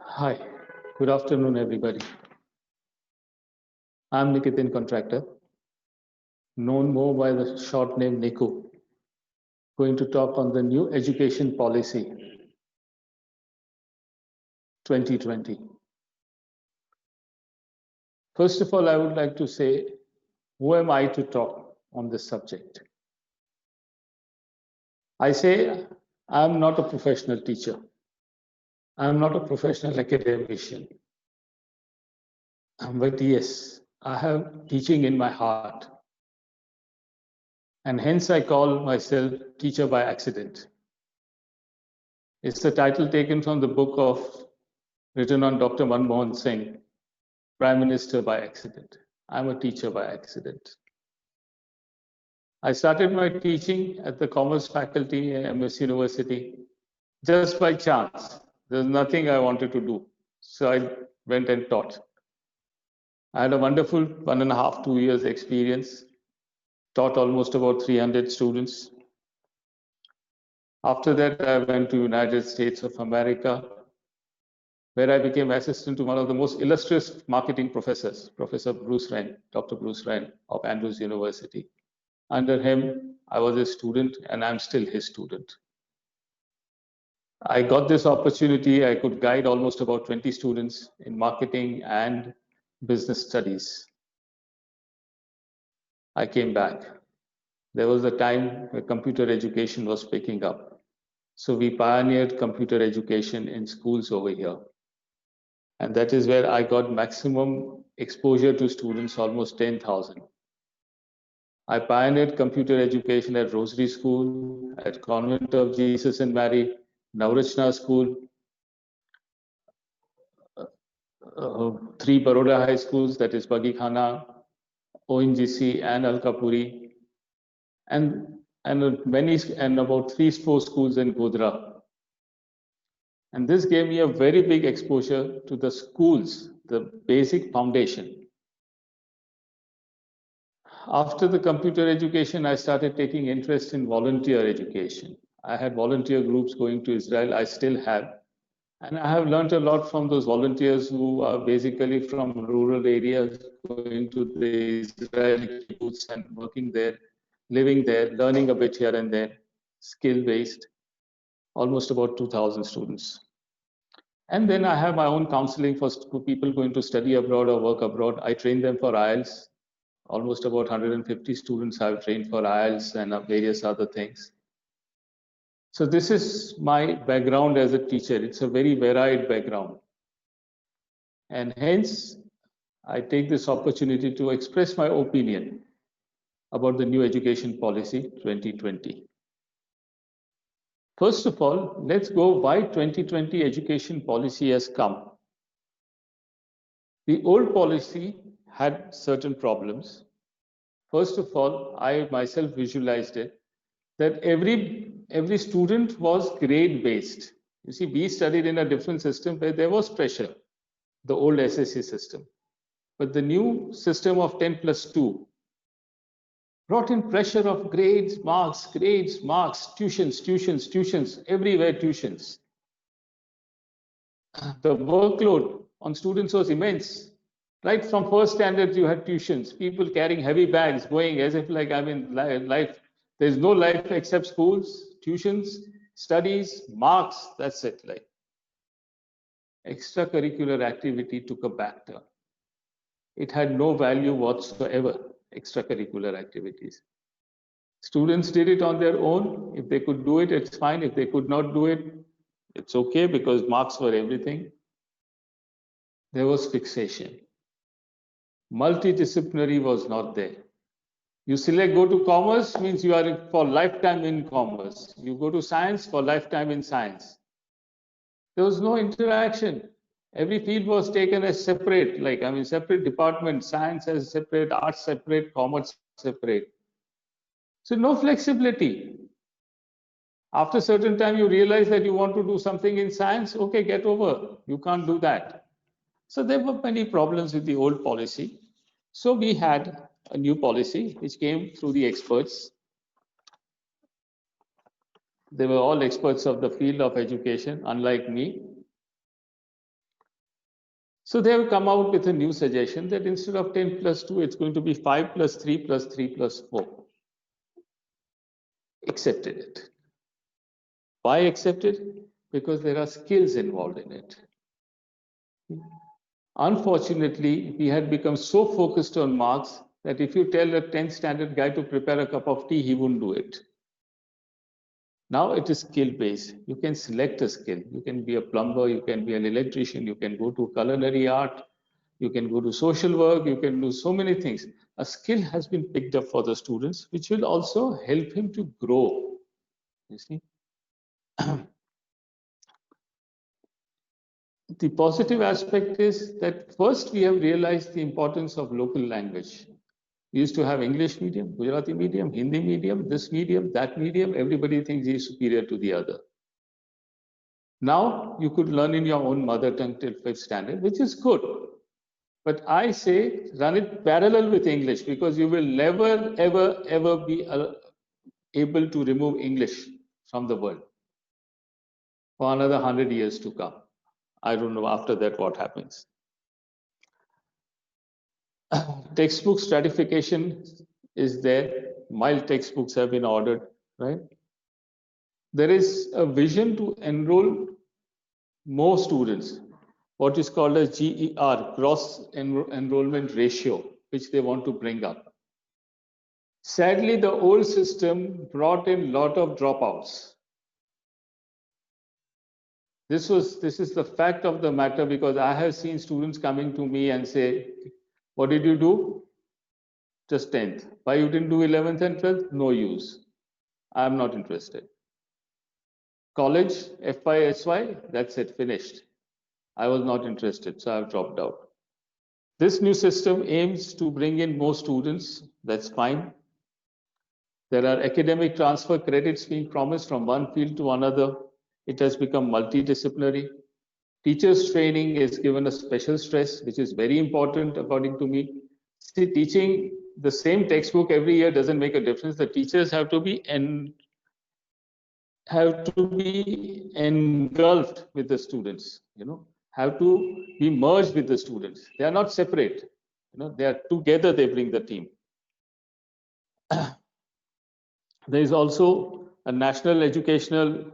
Hi, good afternoon, everybody. I'm Nikitin Contractor, known more by the short name Niku, going to talk on the new education policy 2020. First of all, I would like to say, who am I to talk on this subject? I say I'm not a professional teacher. I'm not a professional academician. But yes, I have teaching in my heart. And hence I call myself teacher by accident. It's the title taken from the book of written on Dr. Manmohan Singh, Prime Minister by accident. I'm a teacher by accident. I started my teaching at the Commerce faculty at MS University just by chance. There's nothing I wanted to do. So I went and taught. I had a wonderful 1.5, 2 years experience, taught almost about 300 students. After that, I went to United States of America, where I became assistant to one of the most illustrious marketing professors, Professor Bruce Wren, Dr. Bruce Wren of Andrews University. Under him, I was a student and I'm still his student. I got this opportunity. I could guide almost about 20 students in marketing and business studies. I came back. There was a time where computer education was picking up. So we pioneered computer education in schools over here. And that is where I got maximum exposure to students, almost 10,000. I pioneered computer education at Rosary School, at Convent of Jesus and Mary, Navrachna School, 3 Baroda high schools, that is Bagikhana, ONGC, and Alkapuri, and about 3-4 schools in Godhra. And this gave me a very big exposure to the schools, the basic foundation. After the computer education, I started taking interest in volunteer education. I had volunteer groups going to Israel. I still have. And I have learned a lot from those volunteers who are basically from rural areas, going to the Israeli kibbutz and working there, living there, learning a bit here and there, skill-based, almost about 2,000 students. And then I have my own counseling for people going to study abroad or work abroad. I train them for IELTS. Almost about 150 students I've trained for IELTS and various other things. So this is my background as a teacher. It's a very varied background. And hence, I take this opportunity to express my opinion about the new education policy 2020. First of all, let's go why 2020 education policy has come. The old policy had certain problems. First of all, I myself visualized it, that every student was grade based. You see, we studied in a different system where there was pressure, the old SSC system. But the new system of 10+2 brought in pressure of grades, marks, tuitions, everywhere tuitions. The workload on students was immense. Right from first standard, you had tuitions, people carrying heavy bags, going as if like, I mean, life, there's no life except schools, tuitions, studies, marks, that's it. Like extracurricular activity took a back turn. It had no value whatsoever, extracurricular activities. Students did it on their own. If they could do it, it's fine. If they could not do it, it's okay because marks were everything. There was fixation. Multidisciplinary was not there. You select go to commerce means you are for lifetime in commerce. You go to science for lifetime in science. There was no interaction. Every field was taken as separate, like I mean, separate department. Science as separate, arts separate, commerce separate. So no flexibility. After a certain time, you realize that you want to do something in science. Okay, get over. You can't do that. So there were many problems with the old policy. So we had a new policy which came through the experts. They were all experts of the field of education, unlike me. So they have come out with a new suggestion that instead of 10 plus 2, it's going to be 5 plus 3 plus 3 plus 4. Accepted it. Why accepted? Because there are skills involved in it. Unfortunately, we had become so focused on marks that if you tell a 10th standard guy to prepare a cup of tea, he wouldn't do it. Now it is skill based. You can select a skill. You can be a plumber, you can be an electrician, you can go to culinary art, you can go to social work, you can do so many things. A skill has been picked up for the students, which will also help him to grow. You see? The positive aspect is that first we have realized the importance of local language. We used to have English medium, Gujarati medium, Hindi medium, this medium, that medium. Everybody thinks he is superior to the other. Now you could learn in your own mother tongue till 5th standard, which is good. But I say run it parallel with English because you will never, ever, ever be able to remove English from the world for another 100 years to come. I don't know after that what happens. Textbook stratification is there. Mild textbooks have been ordered, right? There is a vision to enroll more students, what is called as GER, gross enrollment ratio, which they want to bring up. Sadly, the old system brought in a lot of dropouts. This is the fact of the matter because I have seen students coming to me and say, what did you do? Just 10th. Why you didn't do 11th and 12th? No use. I'm not interested. College, FY, SY, that's it, finished. I was not interested, so I've dropped out. This new system aims to bring in more students, that's fine. There are academic transfer credits being promised from one field to another. It has become multidisciplinary. Teachers training is given a special stress, which is very important according to me. See, teaching the same textbook every year doesn't make a difference. The teachers have to be engulfed with the students, have to be merged with the students. They are not separate, they are together, they bring the team. There is also a national educational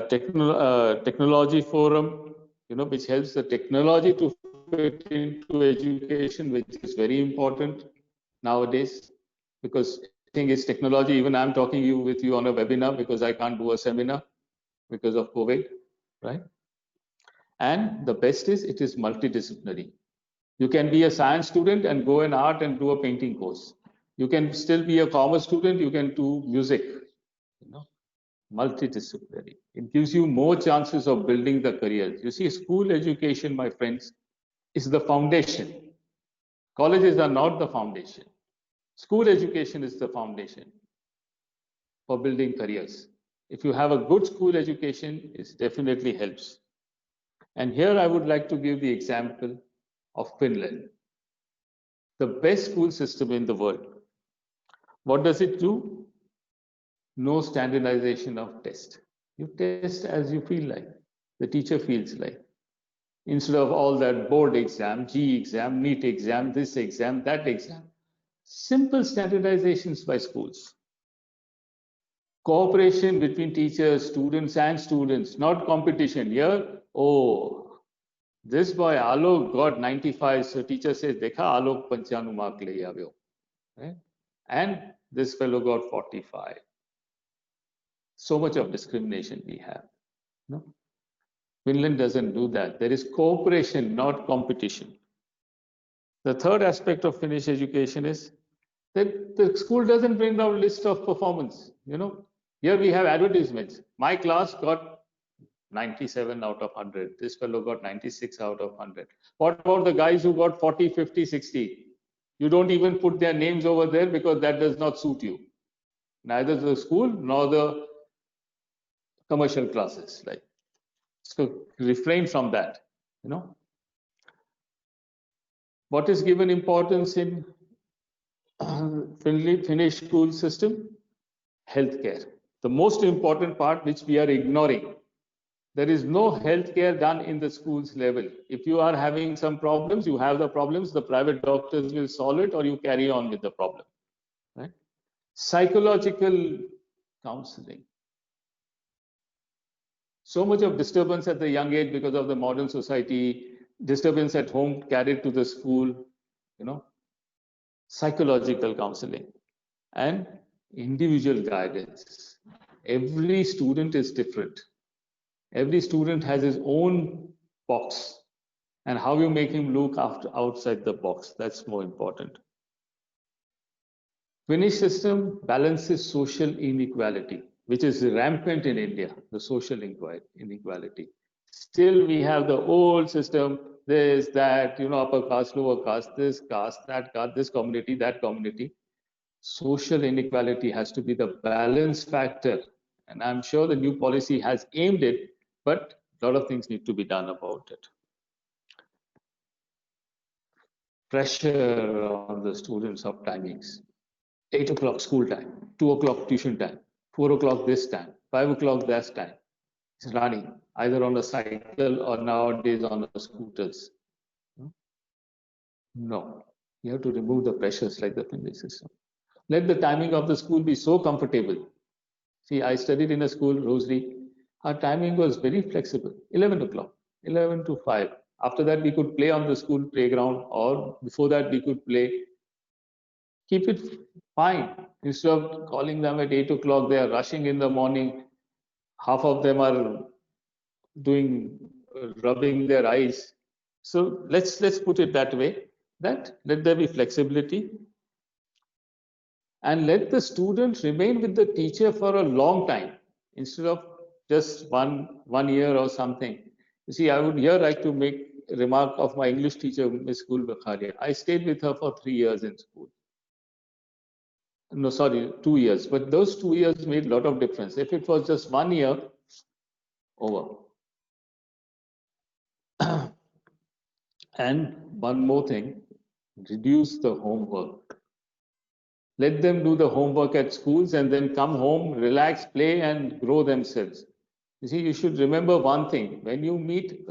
technology forum, which helps the technology to fit into education, which is very important nowadays because thing is technology. Even I'm talking with you on a webinar because I can't do a seminar because of COVID, right? And the best is it is multidisciplinary. You can be a science student and go in art and do a painting course. You can still be a commerce student, you can do music, multidisciplinary. It gives you more chances of building the career. You see, school education, my friends, is the foundation. Colleges are not the foundation. School education is the foundation for building careers. If you have a good school education, it definitely helps. And here I would like to give the example of Finland, the best school system in the world. What does it do? No standardization of test. You test as you feel like, the teacher feels like. Instead of all that board exam, G exam, NEET exam, this exam, that exam. Simple standardizations by schools. Cooperation between teachers, students and students, not competition. Here, oh, this boy Alok got 95, so teacher says, Dekha, Alok 95 mark le aavyo. Right? And this fellow got 45. So much of discrimination we have. No? Finland doesn't do that. There is cooperation, not competition. The third aspect of Finnish education is that the school doesn't bring down a list of performance. Here we have advertisements. My class got 97 out of 100. This fellow got 96 out of 100. What about the guys who got 40, 50, 60? You don't even put their names over there because that does not suit you. Neither the school nor the commercial classes. So refrain from that. What is given importance in Finnish school system? Healthcare. The most important part which we are ignoring. There is no healthcare done in the schools level. If you are having some problems, you have the problems, the private doctors will solve it, or you carry on with the problem. Right? Psychological counseling. So much of disturbance at the young age because of the modern society, disturbance at home carried to the school, psychological counseling and individual guidance. Every student is different. Every student has his own box, and how you make him look after outside the box, that's more important. Finnish system balances social inequality, which is rampant in India, the social inequality. Still, we have the old system, this, that, upper caste, lower caste, this caste, that caste, this community, that community. Social inequality has to be the balance factor. And I'm sure the new policy has aimed it, but a lot of things need to be done about it. Pressure on the students of timings. 8 o'clock school time, 2 o'clock tuition time, 4 o'clock this time, 5 o'clock that time. It's running either on a cycle or nowadays on the scooters. No, you have to remove the pressures like the Finnish system. Let the timing of the school be so comfortable. See, I studied in a school, Rosary. Our timing was very flexible, 11 o'clock, 11 to 5. After that, we could play on the school playground, or before that, we could play. Keep it fine. Instead of calling them at 8 o'clock, they are rushing in the morning. Half of them are rubbing their eyes. So let's put it that way, that let there be flexibility. And let the student remain with the teacher for a long time instead of just one year or something. You see, I would here like to make a remark of my English teacher, Miss Gul Bakharia. I stayed with her for 3 years in school. No, sorry, 2 years. But those 2 years made a lot of difference. If it was just 1 year, over. And one more thing, reduce the homework. Let them do the homework at schools and then come home, relax, play, and grow themselves. You see, you should remember one thing. When you meet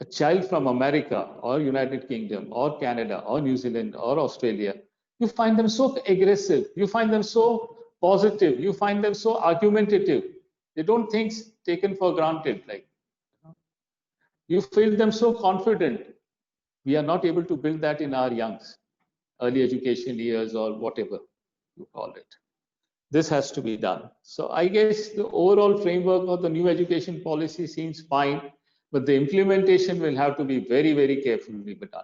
a child from America or United Kingdom or Canada or New Zealand or Australia, you find them so aggressive. You find them so positive. You find them so argumentative. They don't think taken for granted. Like, you feel them so confident. We are not able to build that in our youngs, early education years or whatever you call it. This has to be done. So I guess the overall framework of the new education policy seems fine, but the implementation will have to be very, very carefully be done.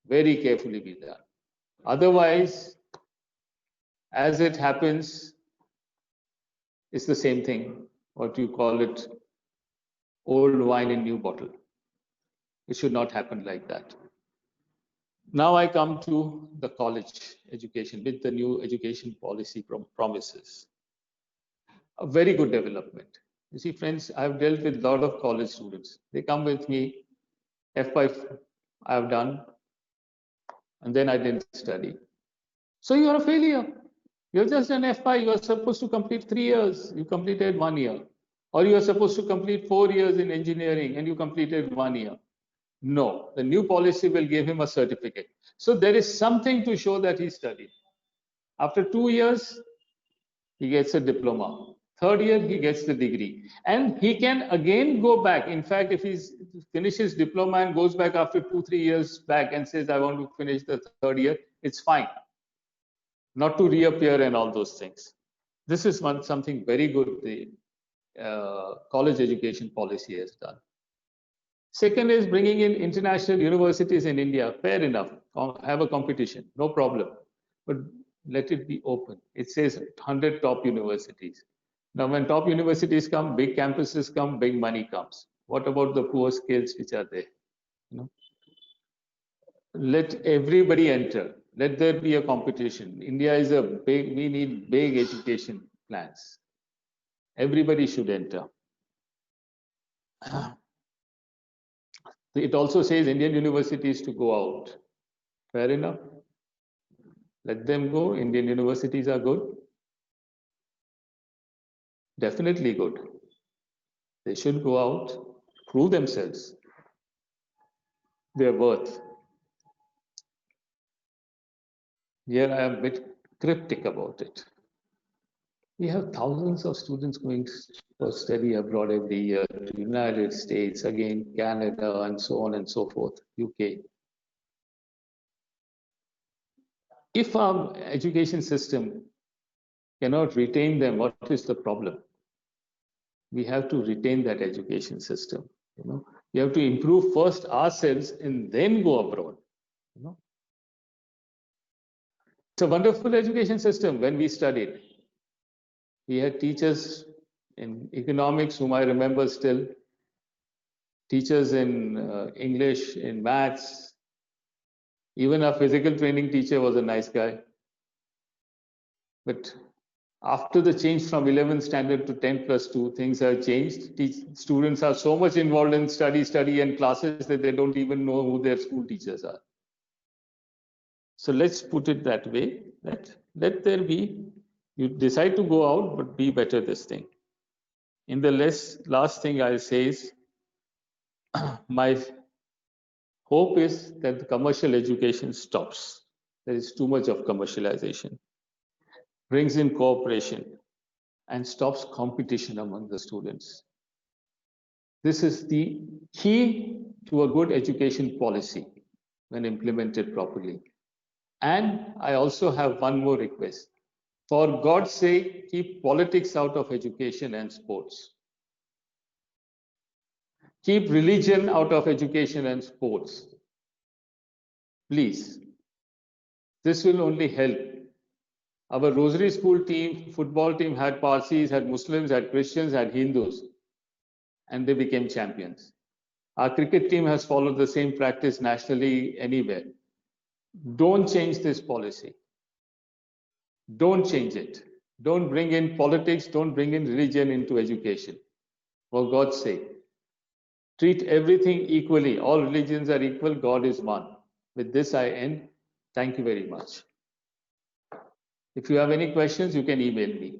Very carefully be done. Otherwise, as it happens, it's the same thing, what you call it, old wine in new bottle. It should not happen like that. Now I come to the college education with the new education policy promises. A very good development. You see, friends, I've dealt with a lot of college students. They come with me, F5 I've done, and then I didn't study. So you are a failure. You're just an F5. You are supposed to complete 3 years. You completed 1 year. Or you are supposed to complete 4 years in engineering and you completed 1 year. No, the new policy will give him a certificate. So there is something to show that he studied. After 2 years, he gets a diploma. Third year, he gets the degree. And he can again go back. In fact, if he finishes diploma and goes back after 2-3 years back and says, I want to finish the third year, it's fine. Not to reappear and all those things. This is something very good the college education policy has done. Second is bringing in international universities in India. Fair enough. Have a competition, no problem. But let it be open. It says 100 top universities. Now, when top universities come, big campuses come, big money comes. What about the poor skills which are there? Let everybody enter. Let there be a competition. India is we need big education plans. Everybody should enter. It also says Indian universities to go out. Fair enough. Let them go. Indian universities are good. Definitely good. They should go out, prove themselves, their worth. Here I am a bit cryptic about it. We have thousands of students going for study abroad every year to United States, again Canada, and so on and so forth, UK. If our education system cannot retain them, what is the problem? We have to retain that education system. We have to improve first ourselves and then go abroad. It's a wonderful education system. When we studied, we had teachers in economics whom I remember still, teachers in English, in maths. Even our physical training teacher was a nice guy. But after the change from 11th standard to 10+2, things have changed. Students are so much involved in study and classes that they don't even know who their school teachers are. So let's put it that way, that let there be, you decide to go out, but be better this thing. In the last thing I'll say is, my hope is that the commercial education stops. There is too much of commercialization, brings in cooperation, and stops competition among the students. This is the key to a good education policy when implemented properly. And I also have one more request. For God's sake, keep politics out of education and sports. Keep religion out of education and sports. Please. This will only help. Our Rosary School team, football team had Parsis, had Muslims, had Christians, had Hindus, and they became champions. Our cricket team has followed the same practice nationally anywhere. Don't change this policy. Don't change it. Don't bring in politics, don't bring in religion into education. For God's sake. Treat everything equally. All religions are equal. God is one. With this, I end. Thank you very much. If you have any questions, you can email me.